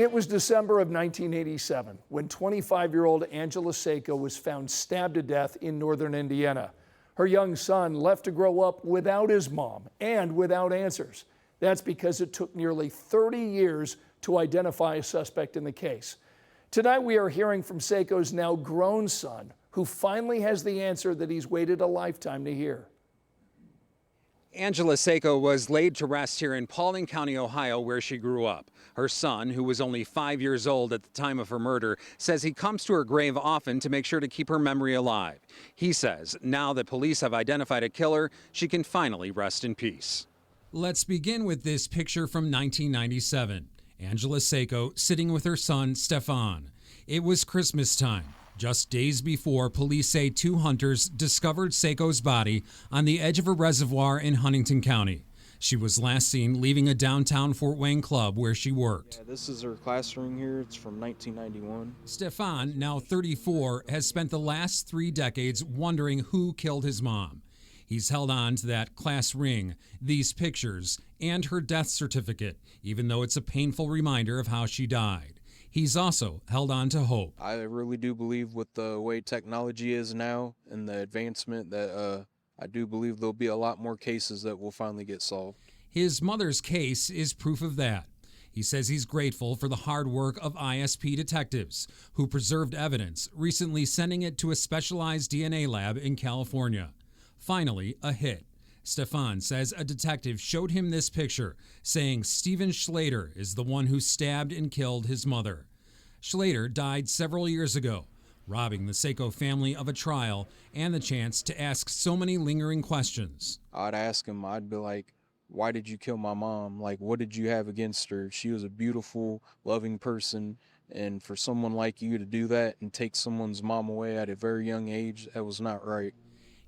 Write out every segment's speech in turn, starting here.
It was December of 1987 when 25-year-old Angela Saco was found stabbed to death in northern Indiana. Her young son left to grow up without his mom and without answers. That's because it took nearly 30 years to identify a suspect in the case. Tonight we are hearing from Saco's now grown son, who finally has the answer that he's waited a lifetime to hear. Angela Saco was laid to rest here in Paulding County, Ohio, where she grew up. Her son, who was only 5 years old at the time of her murder, says he comes to her grave often to make sure to keep her memory alive. He says now that police have identified a killer, she can finally rest in peace. Let's begin with this picture from 1997. Angela Saco sitting with her son, Steffon. It was Christmas time. Just days before, police say two hunters discovered Saco's body on the edge of a reservoir in Huntington County. She was last seen leaving a downtown Fort Wayne club where she worked. Yeah, this is her classroom here. It's from 1991. Steffon, now 34, has spent the last 3 decades wondering who killed his mom. He's held on to that class ring, these pictures, and her death certificate, even though it's a painful reminder of how she died. He's also held on to hope. I really do believe with the way technology is now and the advancement that I do believe there'll be a lot more cases that will finally get solved. His mother's case is proof of that. He says he's grateful for the hard work of ISP detectives who preserved evidence, recently sending it to a specialized DNA lab in California. Finally, a hit. Steffon says a detective showed him this picture, saying Stephen Schlater is the one who stabbed and killed his mother. Schlater died several years ago, robbing the Saco family of a trial and the chance to ask so many lingering questions. I'd ask him, I'd be like, why did you kill my mom? Like, what did you have against her? She was a beautiful, loving person. And for someone like you to do that and take someone's mom away at a very young age, that was not right.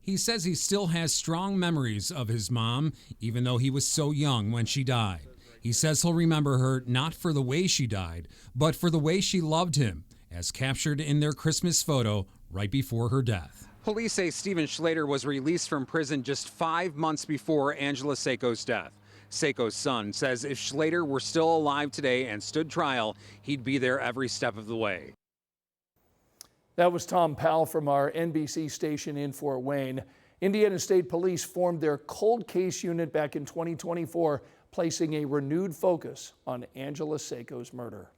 He says he still has strong memories of his mom, even though he was so young when she died. He says he'll remember her not for the way she died, but for the way she loved him, as captured in their Christmas photo right before her death. Police say Stephen Schlater was released from prison just 5 months before Angela Saco's death. Saco's son says if Schlater were still alive today and stood trial, he'd be there every step of the way. That was Tom Powell from our NBC station in Fort Wayne. Indiana State Police formed their cold case unit back in 2024, placing a renewed focus on Angela Saco's murder.